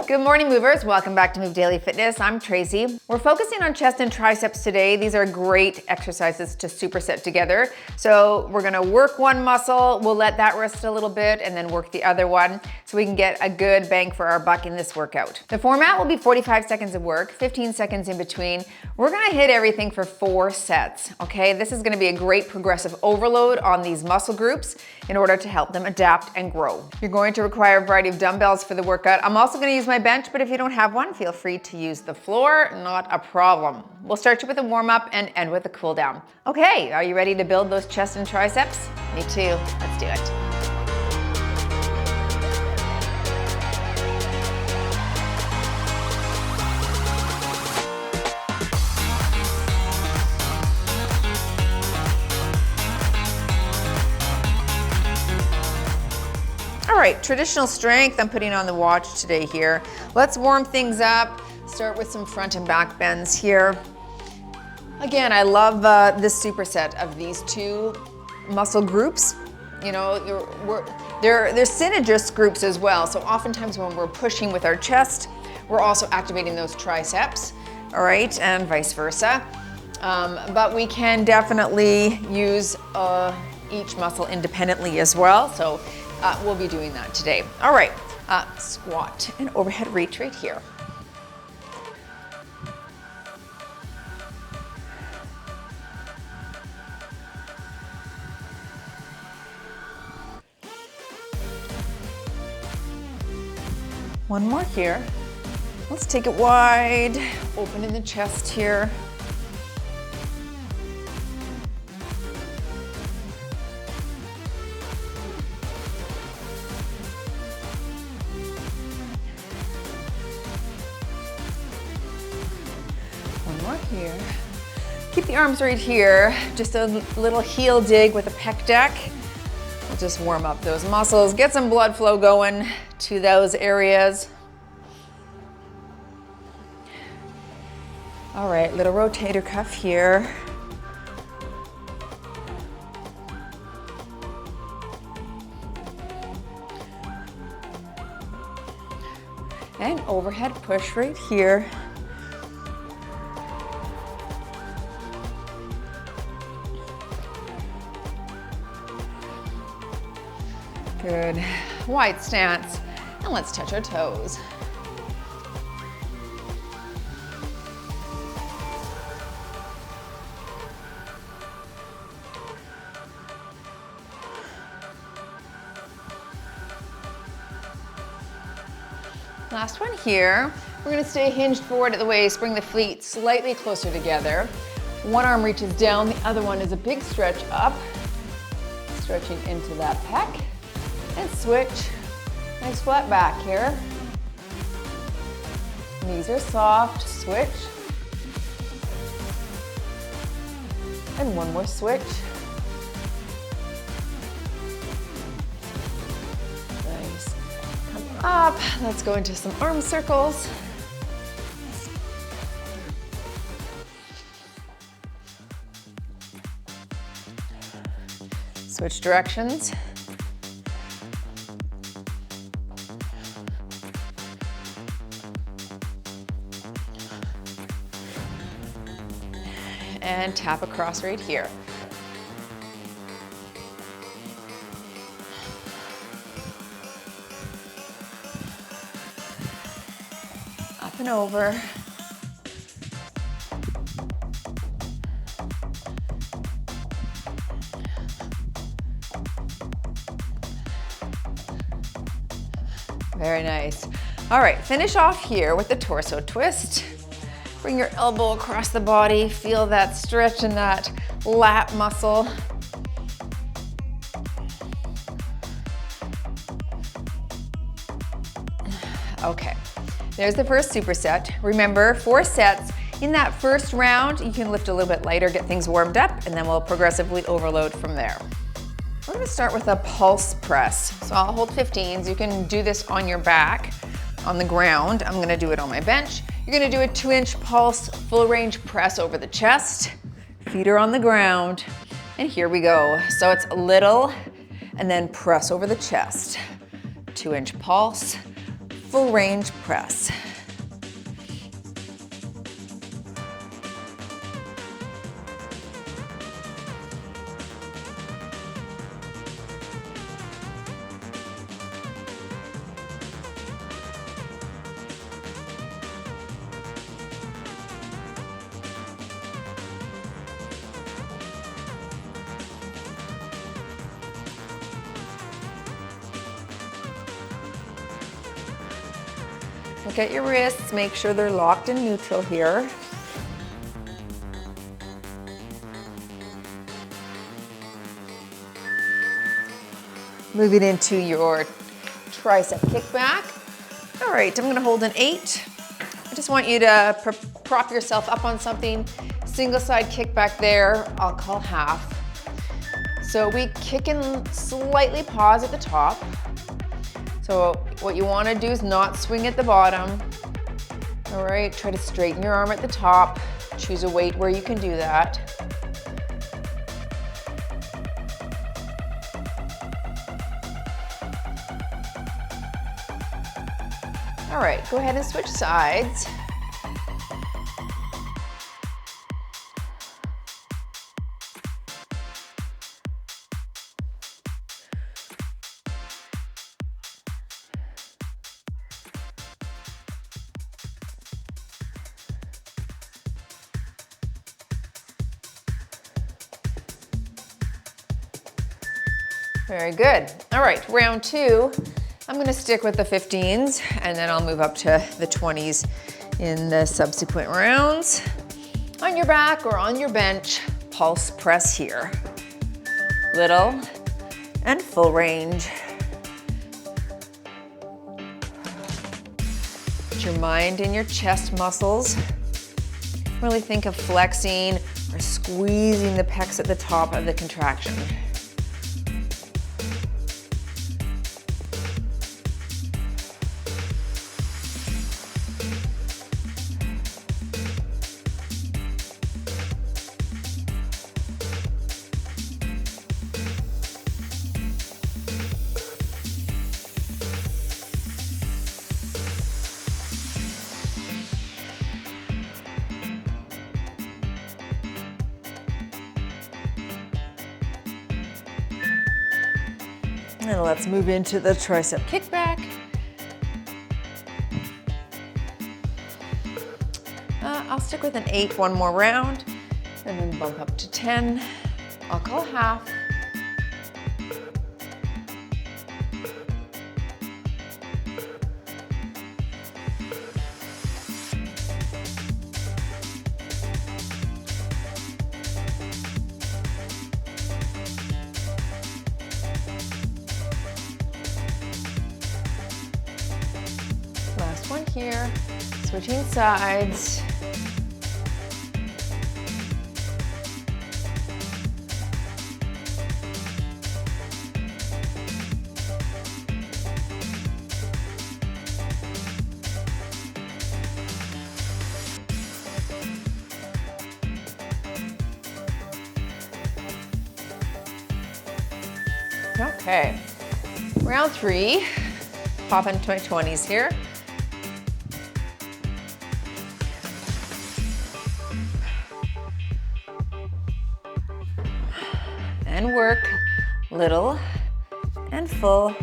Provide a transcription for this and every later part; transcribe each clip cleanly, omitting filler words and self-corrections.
Good morning, movers. Welcome back to Move Daily Fitness. I'm Tracy. We're focusing on chest and triceps today. These are great exercises to superset together. So we're gonna work one muscle, we'll let that rest a little bit, and then work the other one so we can get a good bang for our buck in this workout. The format will be 45 seconds of work, 15 seconds in between. We're gonna hit everything for 4 sets, okay? This is gonna be a great progressive overload on these muscle groups in order to help them adapt and grow. You're going to require a variety of dumbbells for the workout. I'm also gonna use my bench, but if you don't have one, feel free to use the floor, not a problem. We'll start you with a warm up and end with a cool down. Okay, are you ready to build those chest and triceps? Me too, let's do it. All right, traditional strength, I'm putting on the watch today here. Let's warm things up. Start with some front and back bends here. Again, I love this superset of these two muscle groups. You know, they're synergist groups as well. So oftentimes when we're pushing with our chest, we're also activating those triceps, all right, and vice versa. But we can definitely use each muscle independently as well. So we'll be doing that today. All right, squat and overhead reach right here. One more here. Let's take it wide, open in the chest here. One more here. Keep the arms right here. Just a little heel dig with a pec deck. We'll just warm up those muscles, get some blood flow going to those areas. All right, little rotator cuff here. And overhead push right here. Good. Wide stance. And let's touch our toes. Last one here. We're gonna stay hinged forward at the waist, bring the feet slightly closer together. One arm reaches down, the other one is a big stretch up. Stretching into that pec. And switch. Nice flat back here. Knees are soft, switch. And one more switch. Nice. Come up, let's go into some arm circles. Switch directions. And tap across right here. Up and over. Very nice. All right, finish off here with the torso twist. Bring your elbow across the body, feel that stretch in that lat muscle. Okay, there's the first superset. Remember, 4 sets. In that first round, you can lift a little bit lighter, get things warmed up, and then we'll progressively overload from there. We're gonna start with a pulse press. So I'll hold 15s. You can do this on your back, on the ground. I'm gonna do it on my bench. You're gonna do a 2-inch pulse, full range press over the chest. Feet are on the ground. And here we go. So it's a little, and then press over the chest. 2-inch pulse, full range press. Look at your wrists, make sure they're locked in neutral here. Moving into your tricep kickback. All right, I'm gonna hold an 8. I just want you to prop yourself up on something. Single side kickback there, I'll call half. So we kick and slightly pause at the top. So what you want to do is not swing at the bottom. All right, try to straighten your arm at the top. Choose a weight where you can do that. All right, go ahead and switch sides. Very good. All right, round 2. I'm gonna stick with the 15s and then I'll move up to the 20s in the subsequent rounds. On your back or on your bench, pulse press here. Little and full range. Put your mind in your chest muscles. Really think of flexing or squeezing the pecs at the top of the contraction. And let's move into the tricep kickback. I'll stick with an 8 one more round, and then bump up to 10. I'll call half. Last one here, switching sides. Okay, round 3, pop into my 20s here. And work little and full.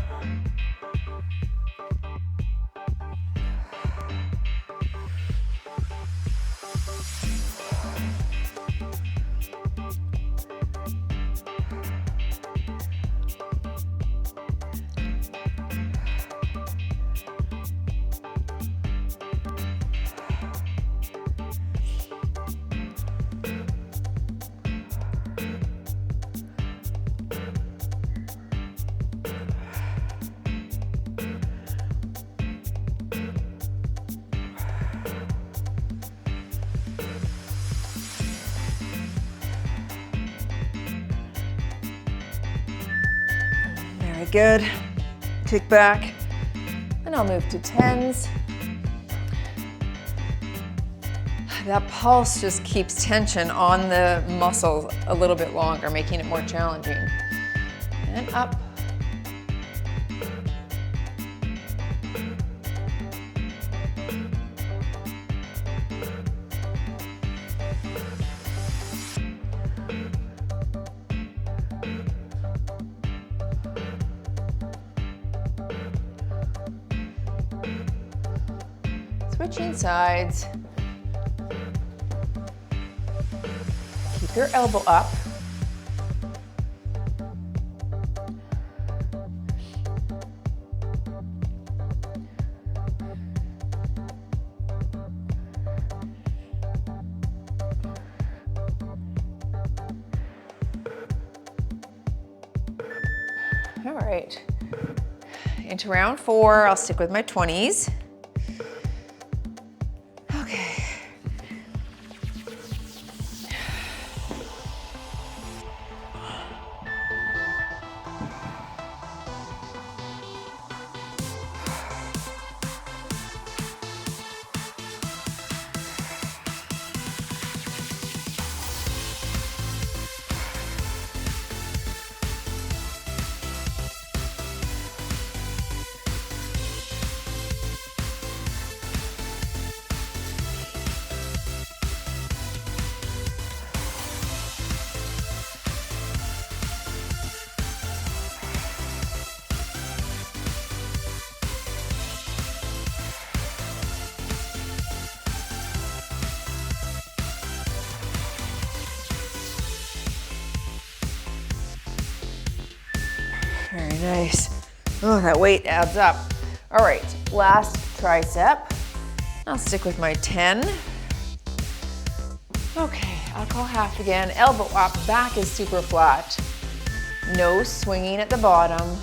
Very good. Kick back, and I'll move to 10s. That pulse just keeps tension on the muscle a little bit longer, making it more challenging. And up. Switching sides. Keep your elbow up. All right, into round 4, I'll stick with my 20s. Okay. Very nice. Oh, that weight adds up. All right, last tricep. I'll stick with my 10. Okay, I'll go half again. Elbow up, back is super flat. No swinging at the bottom.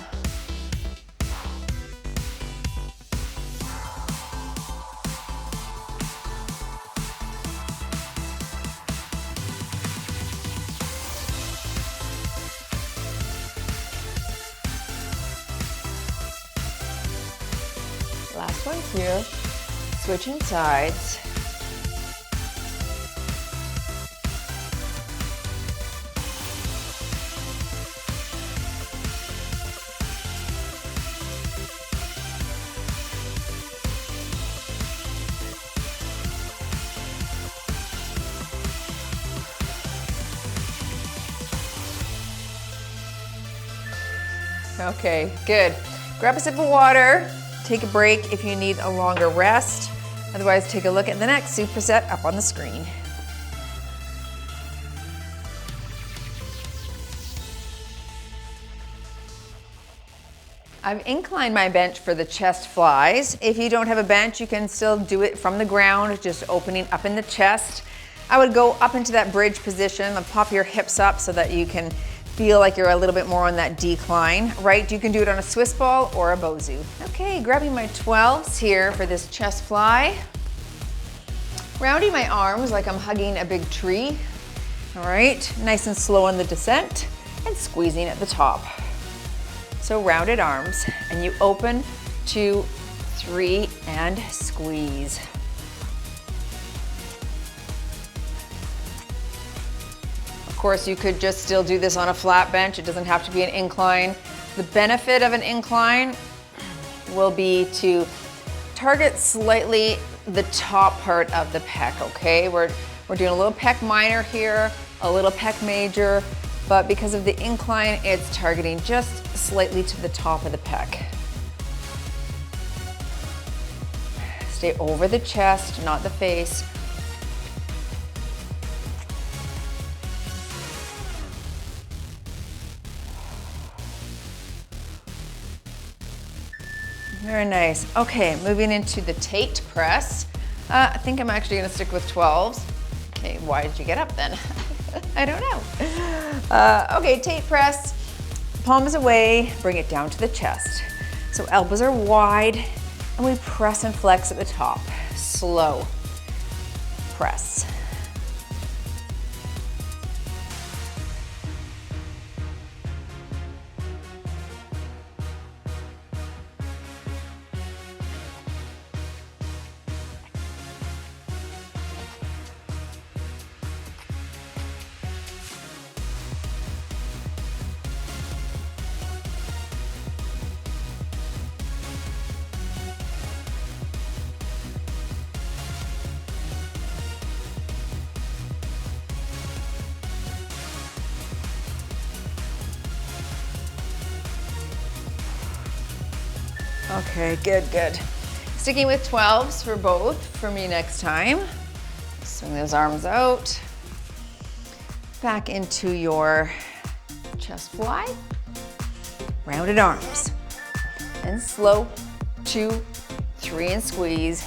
Last one here, switching sides. Okay, good. Grab a sip of water. Take a break if you need a longer rest. Otherwise, take a look at the next superset up on the screen. I've inclined my bench for the chest flies. If you don't have a bench, you can still do it from the ground, just opening up in the chest. I would go up into that bridge position and pop your hips up so that you can feel like you're a little bit more on that decline, right? You can do it on a Swiss ball or a Bozu. Okay, grabbing my 12s here for this chest fly. Rounding my arms like I'm hugging a big tree. All right, nice and slow on the descent and squeezing at the top. So rounded arms, and you open, 2, 3, and squeeze. Of course, you could just still do this on a flat bench. It doesn't have to be an incline. The benefit of an incline will be to target slightly the top part of the pec, okay? We're doing a little pec minor here, a little pec major, but because of the incline, it's targeting just slightly to the top of the pec. Stay over the chest, not the face. Very nice. Okay, moving into the Tate press. I think I'm actually gonna stick with 12s. Okay, why did you get up then? I don't know. Okay, Tate press, palms away, bring it down to the chest. So elbows are wide, and we press and flex at the top. Slow press. Okay, good, good. Sticking with 12s for both for me next time. Swing those arms out. Back into your chest fly. Rounded arms. And slow, 2, 3, and squeeze.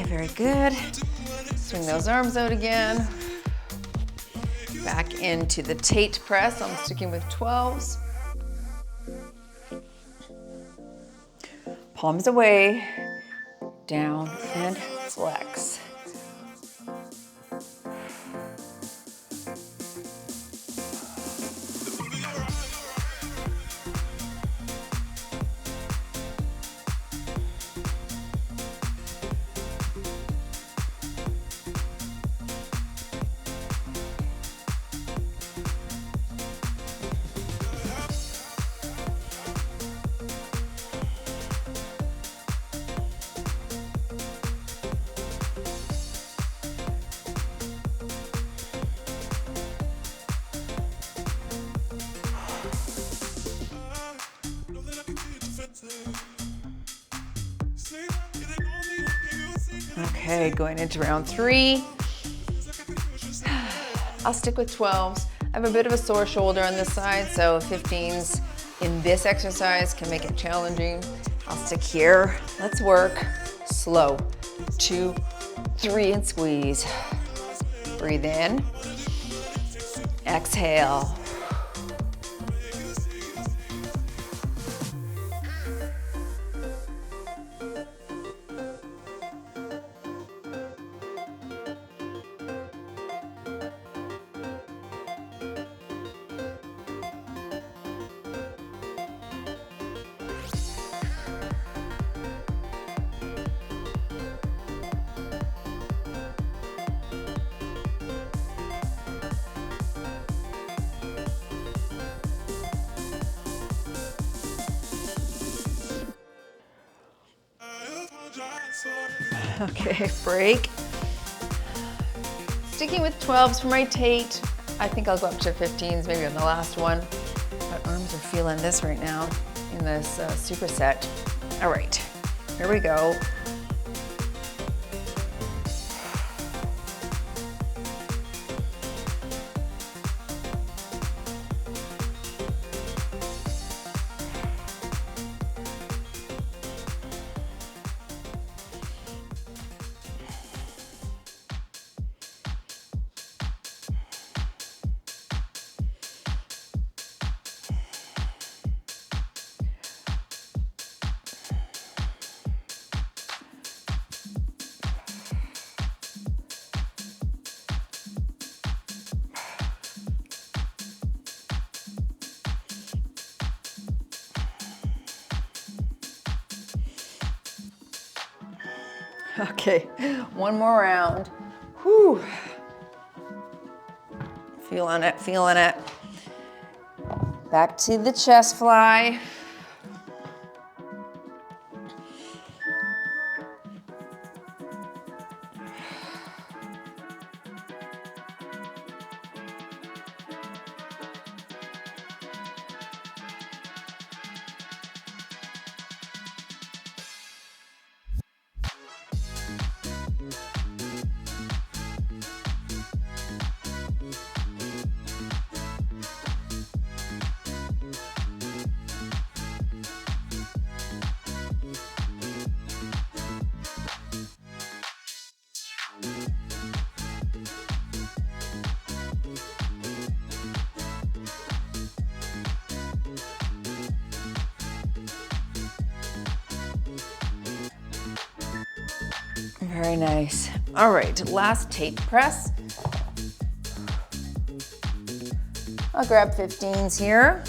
Very good. Swing those arms out again. Back into the Tate press. I'm sticking with 12s. Palms away, down and flex. Okay, going into round 3. I'll stick with 12s. I have a bit of a sore shoulder on this side, so 15s in this exercise can make it challenging. I'll stick here. Let's work slow. 2, 3, and squeeze. Breathe in. Exhale. Okay, break. Sticking with 12s for my Tate. I think I'll go up to 15s maybe on the last one. My arms are feeling this right now in this superset. All right, here we go. Okay, one more round. Whew. Feeling it, feeling it. Back to the chest fly. Very nice. All right, last Tate press. I'll grab 15s here.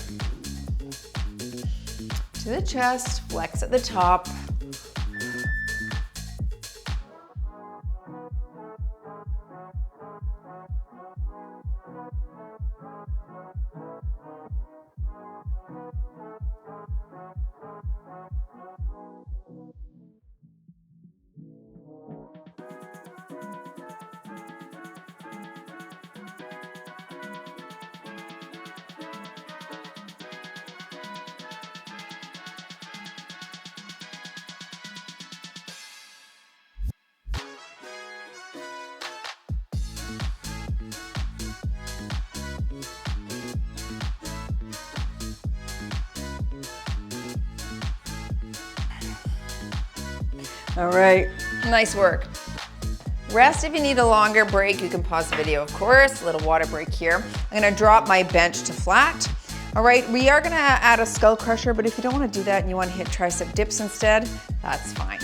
To the chest, flex at the top. All right, nice work. Rest if you need a longer break. You can pause the video, of course. A little water break here. I'm gonna drop my bench to flat. All right, we are gonna add a skull crusher, but if you don't wanna do that and you wanna hit tricep dips instead, that's fine.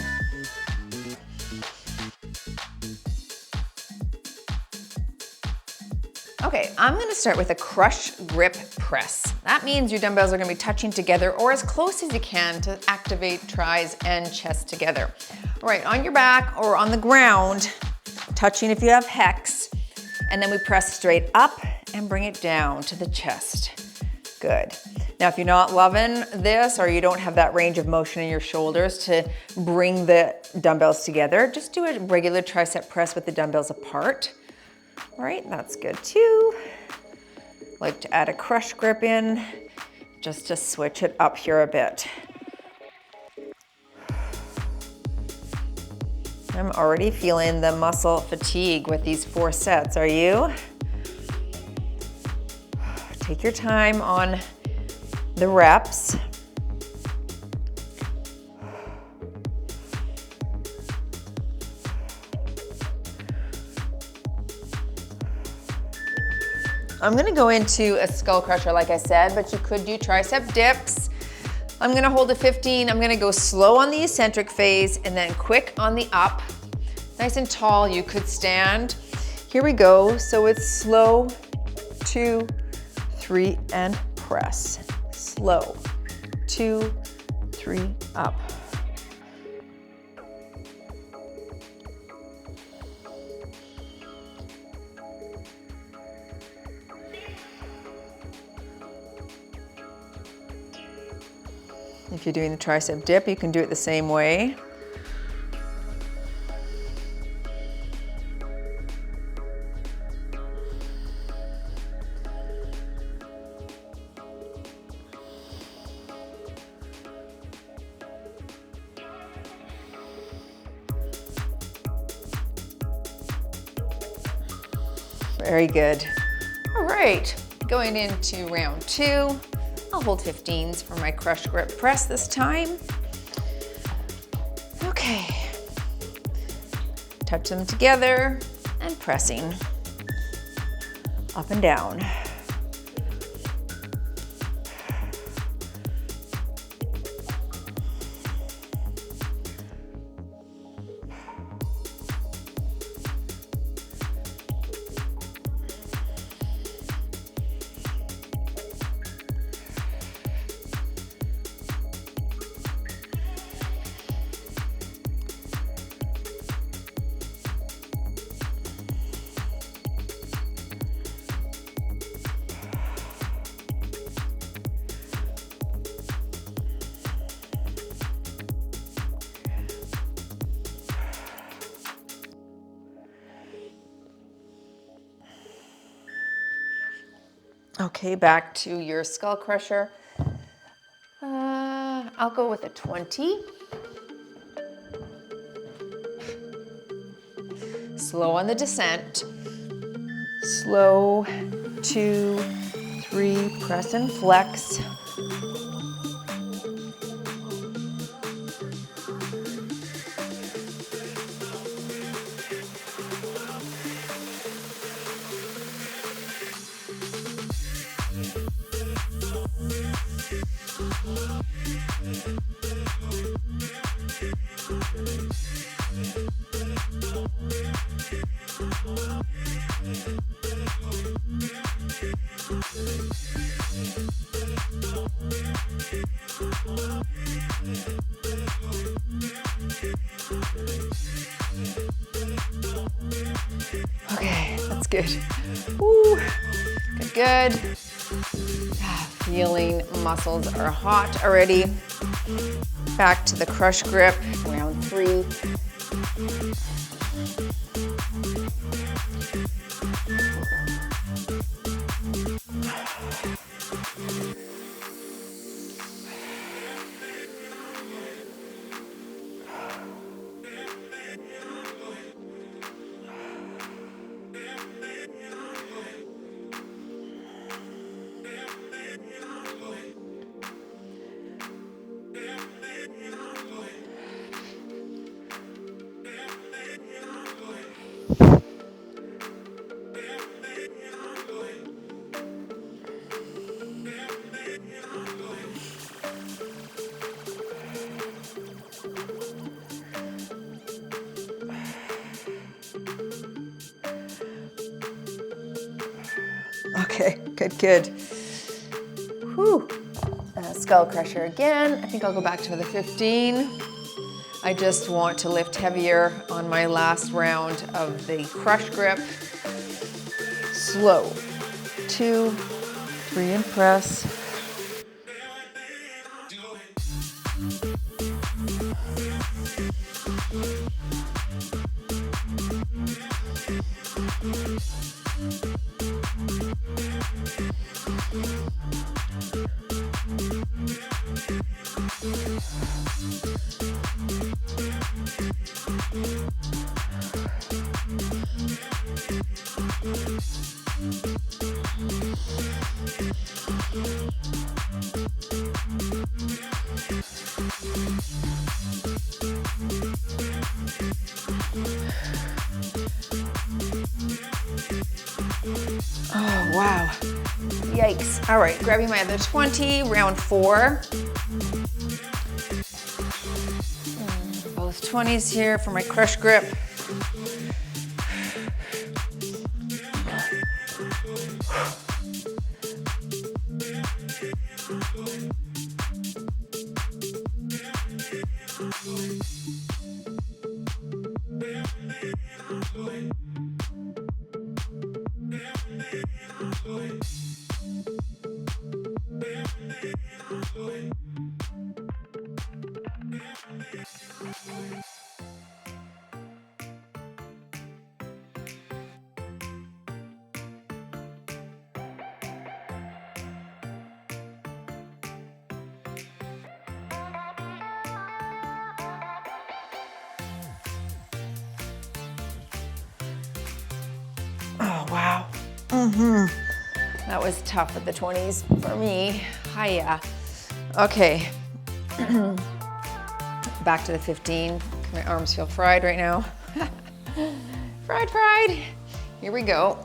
Okay, I'm gonna start with a crush grip press. That means your dumbbells are gonna be touching together or as close as you can to activate tris and chest together. All right, on your back or on the ground, touching if you have hex, and then we press straight up and bring it down to the chest. Good. Now, if you're not loving this or you don't have that range of motion in your shoulders to bring the dumbbells together, just do a regular tricep press with the dumbbells apart. All right, that's good too. Like to add a crush grip in, just to switch it up here a bit. I'm already feeling the muscle fatigue with these 4 sets, are you? Take your time on the reps. I'm gonna go into a skull crusher, like I said, but you could do tricep dips. I'm gonna hold a 15. I'm gonna go slow on the eccentric phase and then quick on the up. Nice and tall, you could stand. Here we go. So it's slow, 2, 3, and press. Slow, 2, 3, up. If you're doing the tricep dip, you can do it the same way. Very good. All right, going into round 2. I'll hold 15s for my crush grip press this time. Okay. Touch them together and pressing up and down. Okay, back to your skull crusher. I'll go with a 20. Slow on the descent. Slow, 2, 3, press and flex. Okay, that's good. Woo. Good, good. Feeling muscles are hot already. Back to the crush grip, round 3. Okay, good, good. Whew. Skull crusher again. I think I'll go back to the 15. I just want to lift heavier on my last round of the crush grip. Slow. 2, 3, and press. Oh, wow. Yikes. All right, grabbing my other 20, round 4. Both 20s here for my crush grip. Oh, wow. That was tough at the 20s for me. Hiya. Okay. Back to the 15. My arms feel fried right now. Fried, fried. Here we go.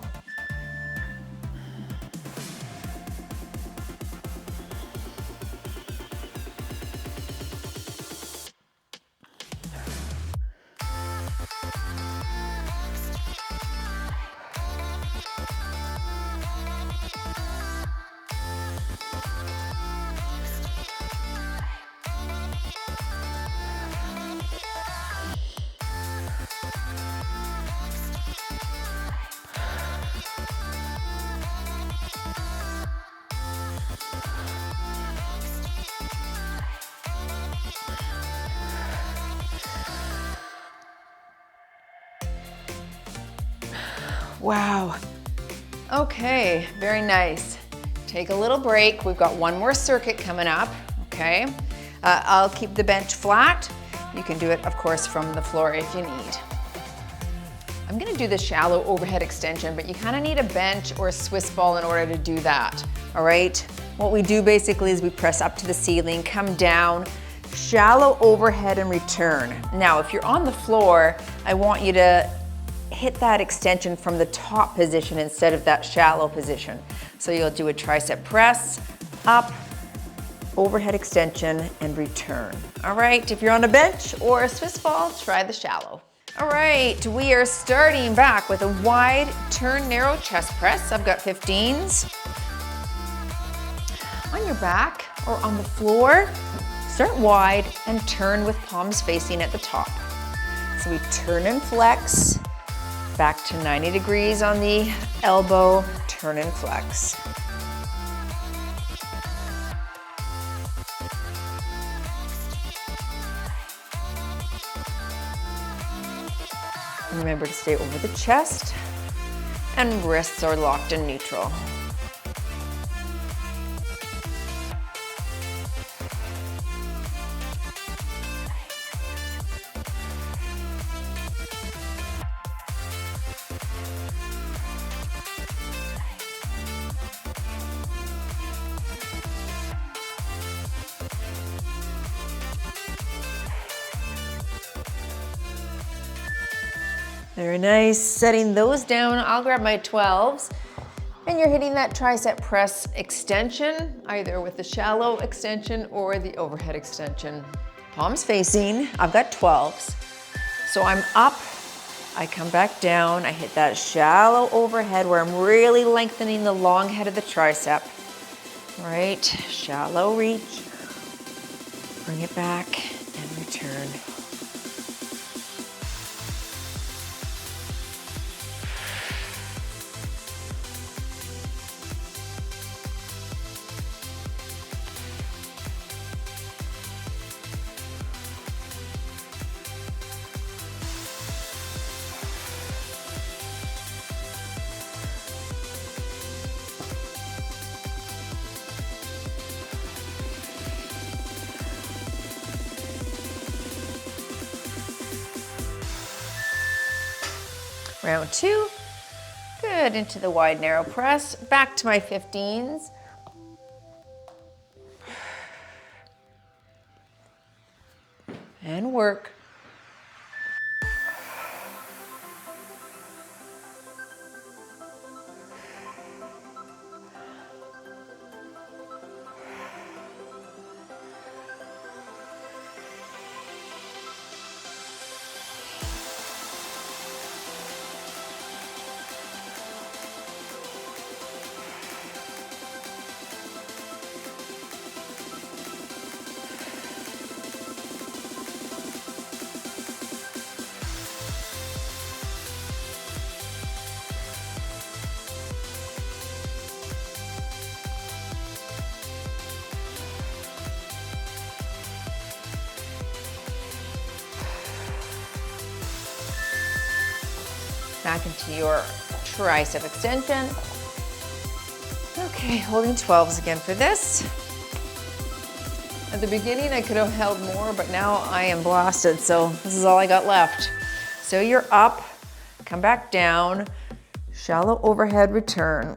Wow. Okay, very nice. Take a little break. We've got one more circuit coming up, okay? I'll keep the bench flat. You can do it, of course, from the floor if you need. I'm gonna do the shallow overhead extension, but you kind of need a bench or a Swiss ball in order to do that, all right? What we do basically is we press up to the ceiling, come down, shallow overhead and return. Now, if you're on the floor, I want you to hit that extension from the top position instead of that shallow position. So you'll do a tricep press, up, overhead extension, and return. All right, if you're on a bench or a Swiss ball, try the shallow. All right, we are starting back with a wide turn narrow chest press. I've got 15s. On your back or on the floor, start wide and turn with palms facing at the top. So we turn and flex, Back to 90 degrees on the elbow, turn and flex. Remember to stay over the chest, and wrists are locked in neutral. Very nice, setting those down. I'll grab my 12s, and you're hitting that tricep press extension, either with the shallow extension or the overhead extension. Palms facing, I've got 12s. So I'm up, I come back down, I hit that shallow overhead where I'm really lengthening the long head of the tricep. Right, shallow reach, bring it back and return. Round 2, good, into the wide narrow press, back to my 15s. And work. Back into your tricep extension. Okay, holding 12s again for this. At the beginning, I could have held more, but now I am blasted, so this is all I got left. So you're up, come back down, shallow overhead return.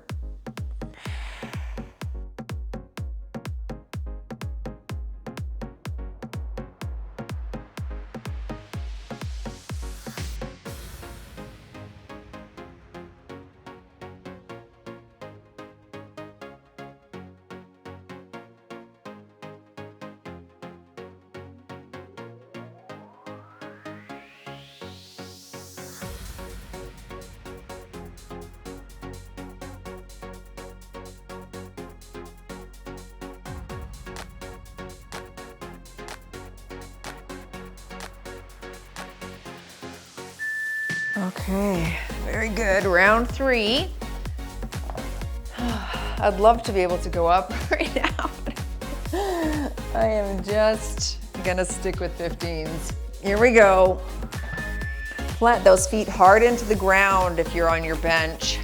Okay, very good. Round 3. I'd love to be able to go up right now. I am just gonna stick with 15s. Here we go. Plant those feet hard into the ground if you're on your bench.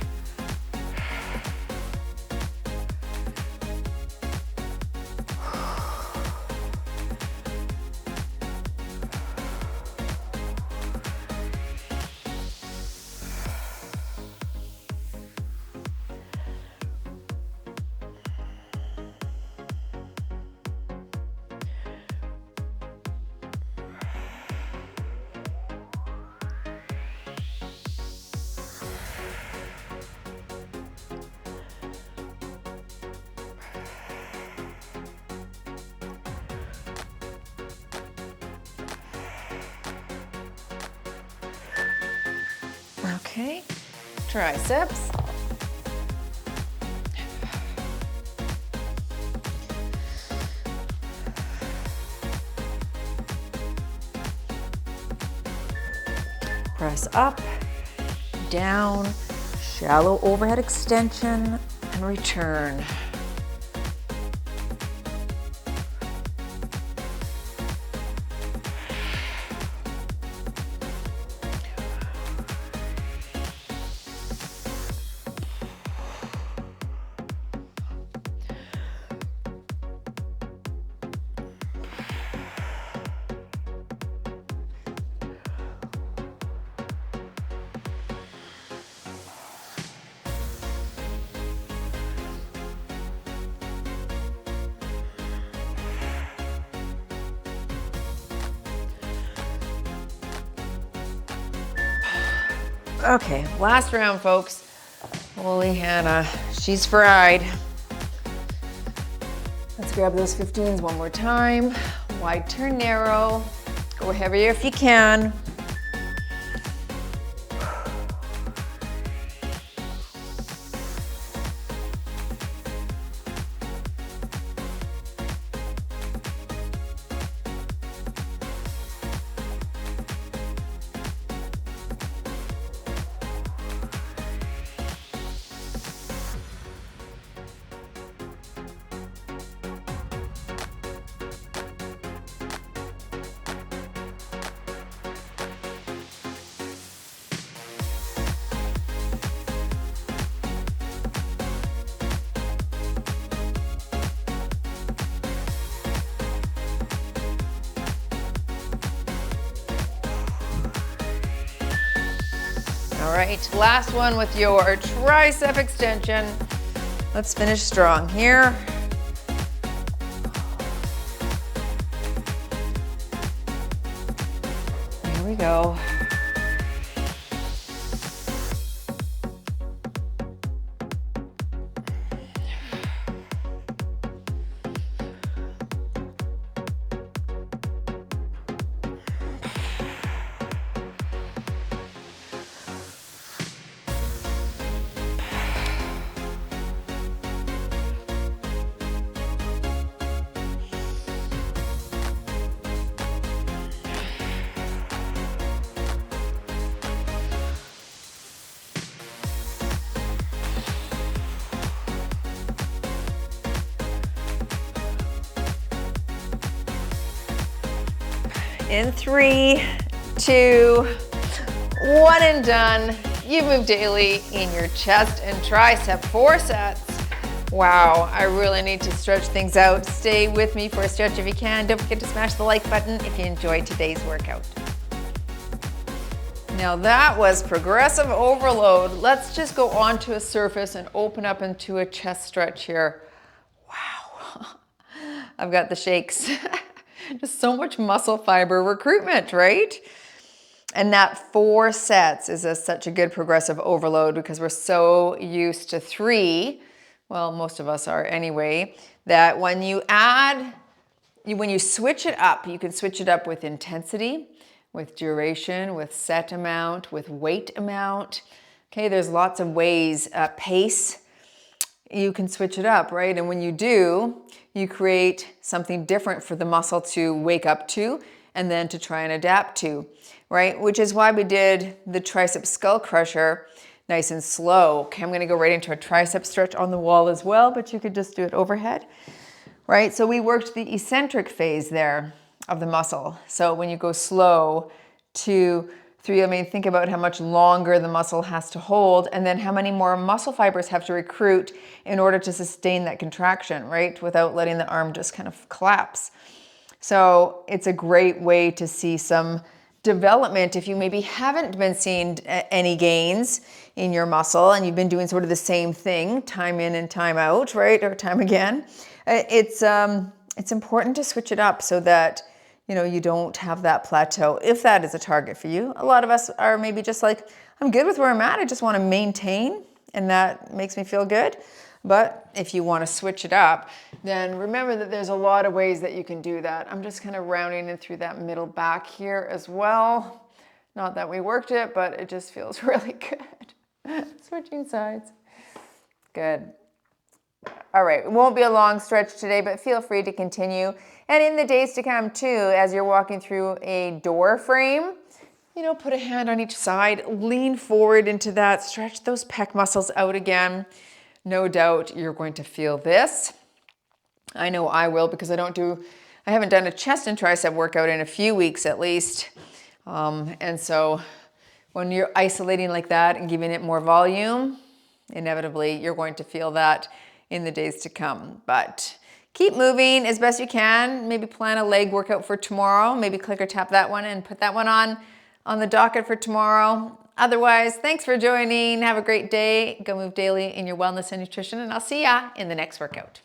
Okay, triceps. Press up, down, shallow overhead extension, and return. Okay, last round, folks. Holy Hannah, she's fried. Let's grab those 15s one more time. Wide turn narrow. Go heavier if you can. All right, last one with your tricep extension. Let's finish strong here. Here we go. In 3, 2, 1 and done. You've moved daily in your chest and tricep 4 sets. Wow, I really need to stretch things out. Stay with me for a stretch if you can. Don't forget to smash the like button if you enjoyed today's workout. Now that was progressive overload. Let's just go onto a surface and open up into a chest stretch here. Wow, I've got the shakes. Just so much muscle fiber recruitment, right? And that 4 sets is such a good progressive overload because we're so used to 3, well, most of us are anyway, that when you switch it up, you can switch it up with intensity, with duration, with set amount, with weight amount. Okay, there's lots of ways, pace, you can switch it up, right? And when you do, you create something different for the muscle to wake up to and then to try and adapt to, right? Which is why we did the tricep skull crusher nice and slow. Okay, I'm gonna go right into a tricep stretch on the wall as well, but you could just do it overhead, right? So we worked the eccentric phase there of the muscle. So when you go slow, 2, 3, I mean, think about how much longer the muscle has to hold and then how many more muscle fibers have to recruit in order to sustain that contraction, right? Without letting the arm just kind of collapse. So it's a great way to see some development if you maybe haven't been seeing any gains in your muscle and you've been doing sort of the same thing time in and time out, right? Or time again. It's important to switch it up so that you don't have that plateau if that is a target for you. A lot of us are maybe just like, I'm good with where I'm at. I just want to maintain and that makes me feel good. But if you want to switch it up, then remember that there's a lot of ways that you can do that. I'm just kind of rounding it through that middle back here as well. Not that we worked it, but it just feels really good. Switching sides. Good. All right, it won't be a long stretch today, but feel free to continue. And in the days to come too, as you're walking through a door frame, You know, put a hand on each side, lean forward into that, stretch those pec muscles out again. No doubt you're going to feel this. I know I will, because I haven't done a chest and tricep workout in a few weeks at least. And so when you're isolating like that and giving it more volume, inevitably you're going to feel that in the days to come. But keep moving as best you can. Maybe plan a leg workout for tomorrow. Maybe click or tap that one and put that one on the docket for tomorrow. Otherwise, thanks for joining. Have a great day. Go move daily in your wellness and nutrition, and I'll see ya in the next workout.